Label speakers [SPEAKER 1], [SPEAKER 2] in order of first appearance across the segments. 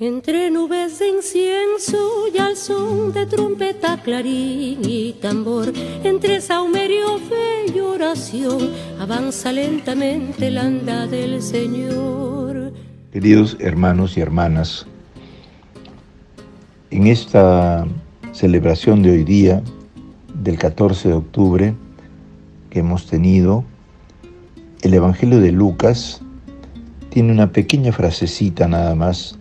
[SPEAKER 1] Entre nubes de incienso y al son de trompeta, clarín y tambor, entre saumerio, fe y oración, avanza lentamente el anda del Señor.
[SPEAKER 2] Queridos hermanos y hermanas, en esta celebración de hoy día, del 14 de octubre, que hemos tenido, el Evangelio de Lucas tiene una pequeña frasecita nada más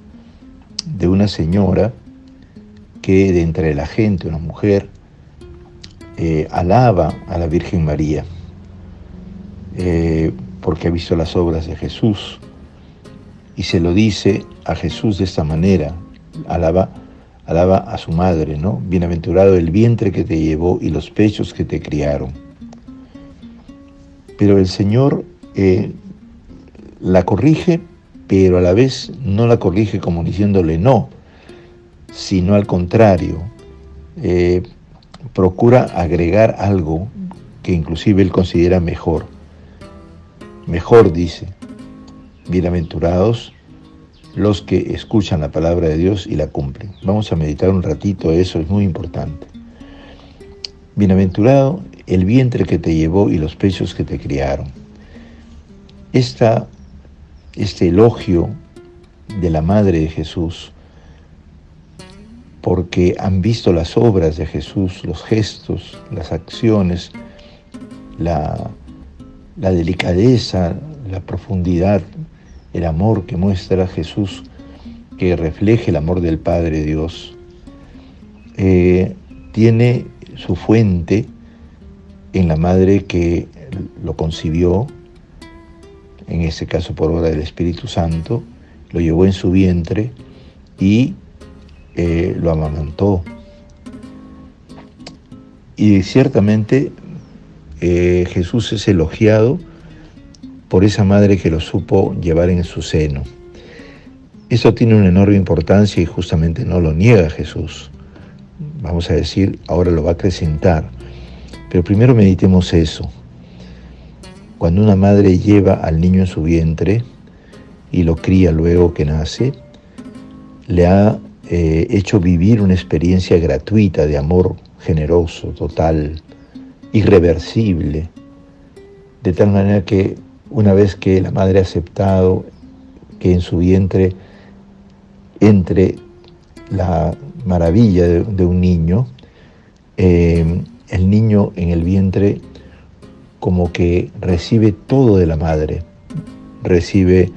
[SPEAKER 2] de una señora que de entre la gente, una mujer, alaba a la Virgen María porque ha visto las obras de Jesús y se lo dice a Jesús de esta manera, alaba a su madre, ¿no? Bienaventurado el vientre que te llevó y los pechos que te criaron. Pero el Señor la corrige, pero a la vez no la corrige como diciéndole no, sino al contrario, procura agregar algo que inclusive él considera mejor. Mejor dice, bienaventurados los que escuchan la palabra de Dios y la cumplen. Vamos a meditar un ratito, eso es muy importante. Bienaventurado el vientre que te llevó y los pechos que te criaron. Este elogio de la Madre de Jesús, porque han visto las obras de Jesús, los gestos, las acciones, la delicadeza, la profundidad, el amor que muestra Jesús, que refleje el amor del Padre Dios, tiene su fuente en la Madre que lo concibió, en este caso por obra del Espíritu Santo, lo llevó en su vientre y lo amamantó. Y ciertamente Jesús es elogiado por esa madre que lo supo llevar en su seno. Eso tiene una enorme importancia y justamente no lo niega Jesús. Vamos a decir, ahora lo va a acrecentar. Pero primero meditemos eso. Cuando una madre lleva al niño en su vientre y lo cría luego que nace, le ha hecho vivir una experiencia gratuita de amor generoso, total, irreversible, de tal manera que una vez que la madre ha aceptado que en su vientre entre la maravilla de un niño, el niño en el vientre como que recibe todo de la madre, recibe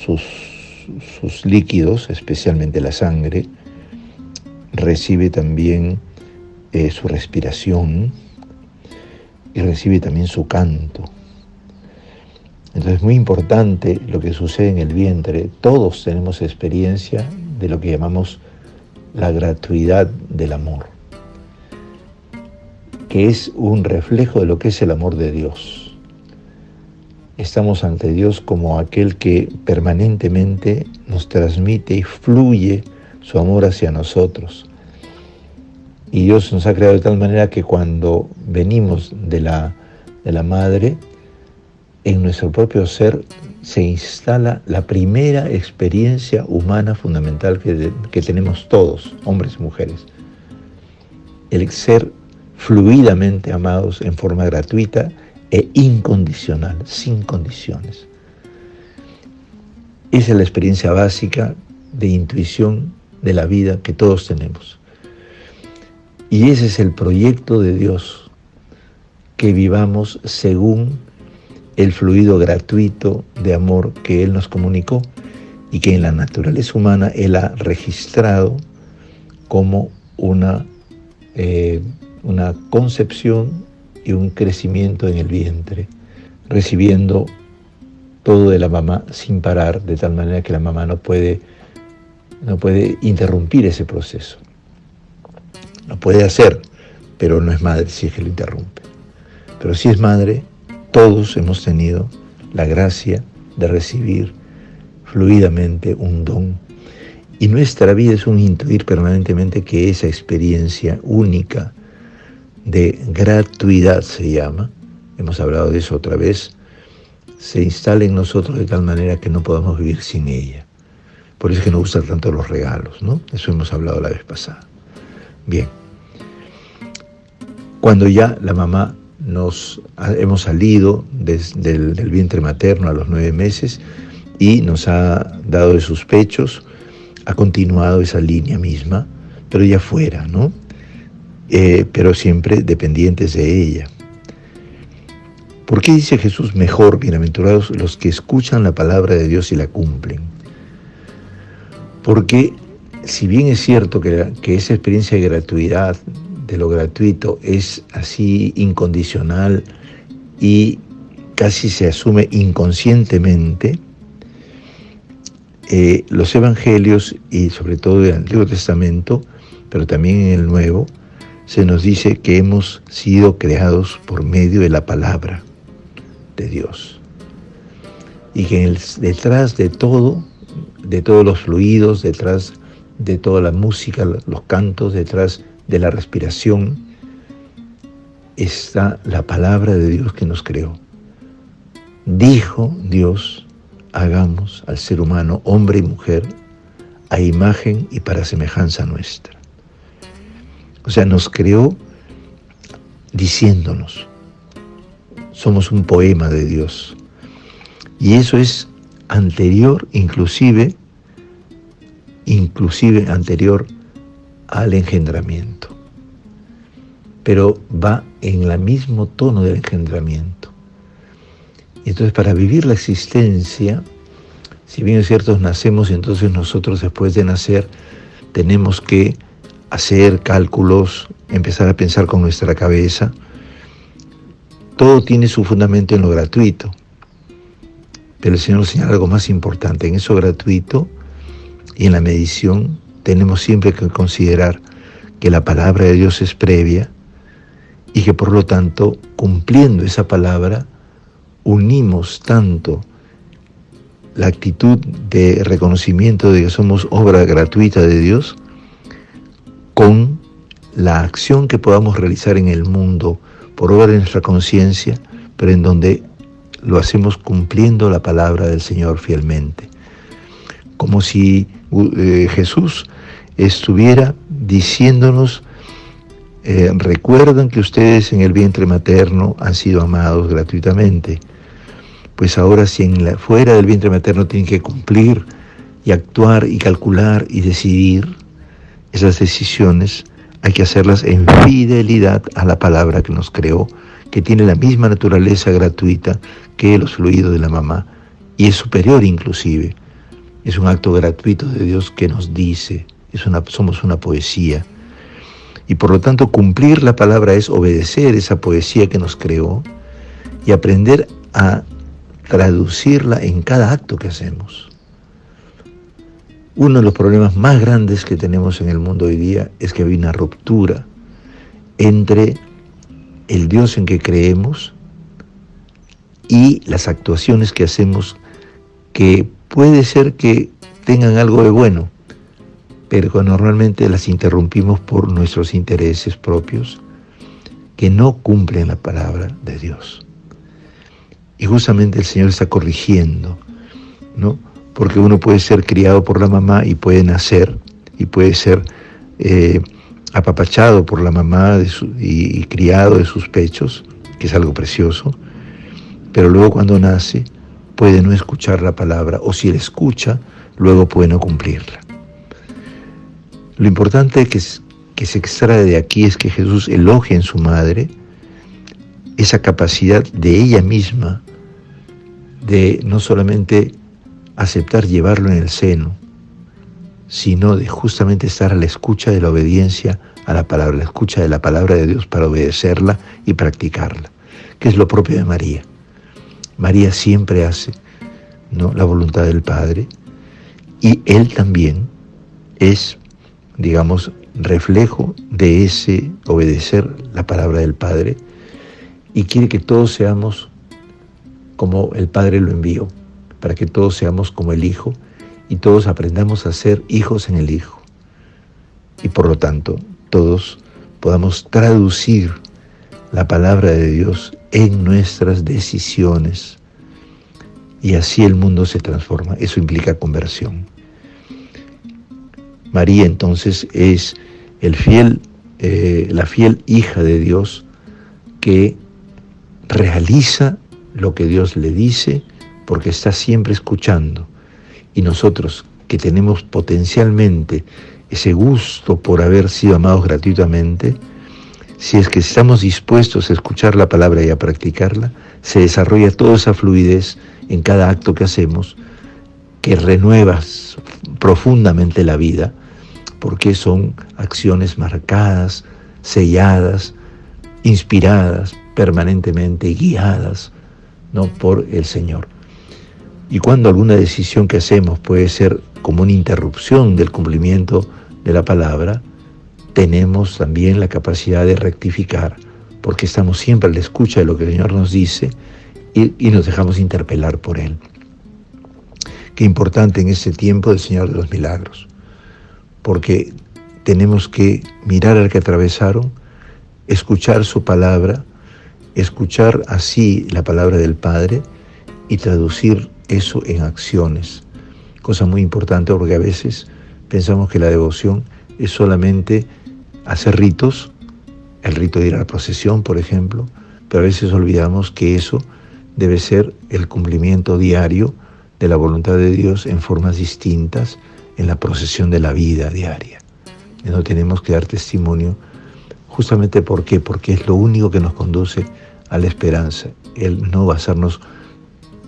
[SPEAKER 2] sus líquidos, especialmente la sangre, recibe también su respiración y recibe también su canto. Entonces es muy importante lo que sucede en el vientre. Todos tenemos experiencia de lo que llamamos la gratuidad del amor, que es un reflejo de lo que es el amor de Dios. Estamos ante Dios como aquel que permanentemente nos transmite y fluye su amor hacia nosotros. Y Dios nos ha creado de tal manera que cuando venimos de la Madre, en nuestro propio ser se instala la primera experiencia humana fundamental que tenemos todos, hombres y mujeres. El ser fluidamente amados en forma gratuita e incondicional, sin condiciones. Esa es la experiencia básica de intuición de la vida que todos tenemos. Y ese es el proyecto de Dios, que vivamos según el fluido gratuito de amor que Él nos comunicó y que en la naturaleza humana Él ha registrado como una concepción y un crecimiento en el vientre, recibiendo todo de la mamá sin parar, de tal manera que la mamá no puede interrumpir ese proceso. Lo puede hacer, pero no es madre si es que lo interrumpe. Pero si es madre, todos hemos tenido la gracia de recibir fluidamente un don. Y nuestra vida es un intuir permanentemente que esa experiencia única de gratuidad se llama, hemos hablado de eso otra vez, se instala en nosotros de tal manera que no podamos vivir sin ella. Por eso es que nos gustan tanto los regalos, ¿no? Eso hemos hablado la vez pasada. Bien. Cuando ya la mamá hemos salido del vientre materno a los 9 meses y nos ha dado de sus pechos, ha continuado esa línea misma, pero ya fuera, ¿no? Pero siempre dependientes de ella. ¿Por qué dice Jesús mejor, bienaventurados los que escuchan la palabra de Dios y la cumplen? Porque si bien es cierto que esa experiencia de gratuidad, de lo gratuito, es así incondicional y casi se asume inconscientemente, los evangelios y sobre todo el Antiguo Testamento, pero también en el Nuevo, se nos dice que hemos sido creados por medio de la palabra de Dios. Y que detrás de todo, de todos los fluidos, detrás de toda la música, los cantos, detrás de la respiración, está la palabra de Dios que nos creó. Dijo Dios: hagamos al ser humano, hombre y mujer, a imagen y para semejanza nuestra. O sea, nos creó diciéndonos, somos un poema de Dios. Y eso es anterior, inclusive anterior al engendramiento. Pero va en el mismo tono del engendramiento. Y entonces, para vivir la existencia, si bien es cierto, nacemos y entonces nosotros después de nacer tenemos que hacer cálculos, empezar a pensar con nuestra cabeza, todo tiene su fundamento en lo gratuito. Pero el Señor señala algo más importante. En eso gratuito y en la medición tenemos siempre que considerar que la palabra de Dios es previa y que por lo tanto, cumpliendo esa palabra, unimos tanto la actitud de reconocimiento de que somos obra gratuita de Dios con la acción que podamos realizar en el mundo por obra de nuestra conciencia, pero en donde lo hacemos cumpliendo la palabra del Señor fielmente. Como si Jesús estuviera diciéndonos: recuerdan que ustedes en el vientre materno han sido amados gratuitamente. Pues ahora, si fuera del vientre materno tienen que cumplir y actuar y calcular y decidir, esas decisiones hay que hacerlas en fidelidad a la palabra que nos creó, que tiene la misma naturaleza gratuita que los fluidos de la mamá, y es superior inclusive. Es un acto gratuito de Dios que nos dice, somos una poesía. Y por lo tanto, cumplir la palabra es obedecer esa poesía que nos creó y aprender a traducirla en cada acto que hacemos. Uno de los problemas más grandes que tenemos en el mundo hoy día es que hay una ruptura entre el Dios en que creemos y las actuaciones que hacemos, que puede ser que tengan algo de bueno, pero que normalmente las interrumpimos por nuestros intereses propios, que no cumplen la palabra de Dios. Y justamente el Señor está corrigiendo, ¿no? Porque uno puede ser criado por la mamá y puede nacer, y puede ser apapachado por la mamá y criado de sus pechos, que es algo precioso, pero luego cuando nace puede no escuchar la palabra, o si la escucha, luego puede no cumplirla. Lo importante que se extrae de aquí es que Jesús elogia en su madre esa capacidad de ella misma de no solamente aceptar llevarlo en el seno, sino de justamente estar a la escucha de la obediencia a la palabra, la escucha de la palabra de Dios para obedecerla y practicarla, que es lo propio de María. María siempre hace, ¿no?, la voluntad del Padre, y Él también es, digamos, reflejo de ese obedecer la palabra del Padre, y quiere que todos seamos como el Padre lo envió, para que todos seamos como el Hijo y todos aprendamos a ser hijos en el Hijo. Y por lo tanto, todos podamos traducir la palabra de Dios en nuestras decisiones. Y así el mundo se transforma. Eso implica conversión. María entonces es la fiel hija de Dios que realiza lo que Dios le dice porque está siempre escuchando. Y nosotros que tenemos potencialmente ese gusto por haber sido amados gratuitamente, si es que estamos dispuestos a escuchar la palabra y a practicarla, se desarrolla toda esa fluidez en cada acto que hacemos, que renueva profundamente la vida, porque son acciones marcadas, selladas, inspiradas permanentemente, guiadas, ¿no?, por el Señor. Y cuando alguna decisión que hacemos puede ser como una interrupción del cumplimiento de la palabra, tenemos también la capacidad de rectificar, porque estamos siempre a la escucha de lo que el Señor nos dice y nos dejamos interpelar por Él. Qué importante en este tiempo del Señor de los Milagros, porque tenemos que mirar al que atravesaron, escuchar su palabra, escuchar así la palabra del Padre y traducir eso en acciones. Cosa muy importante, porque a veces pensamos que la devoción es solamente hacer ritos, el rito de ir a la procesión, por ejemplo, pero a veces olvidamos que eso debe ser el cumplimiento diario de la voluntad de Dios en formas distintas en la procesión de la vida diaria. Y no tenemos que dar testimonio justamente porque es lo único que nos conduce a la esperanza, el no basarnos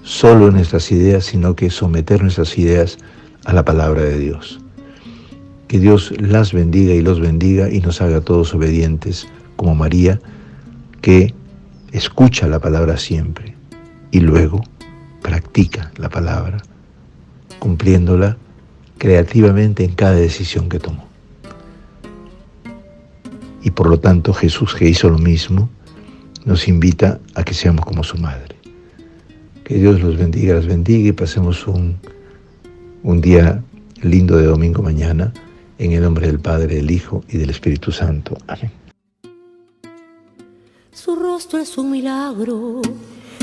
[SPEAKER 2] solo en nuestras ideas, sino que someter nuestras ideas a la palabra de Dios. Que Dios las bendiga y los bendiga y nos haga todos obedientes, como María, que escucha la palabra siempre y luego practica la palabra, cumpliéndola creativamente en cada decisión que tomó. Y por lo tanto Jesús, que hizo lo mismo, nos invita a que seamos como su madre. Que Dios los bendiga, las bendiga y pasemos un día lindo de domingo mañana, en el nombre del Padre, del Hijo y del Espíritu Santo. Amén.
[SPEAKER 1] Su rostro es un milagro,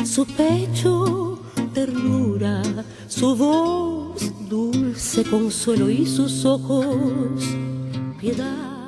[SPEAKER 1] su pecho ternura, su voz dulce consuelo y sus ojos piedad.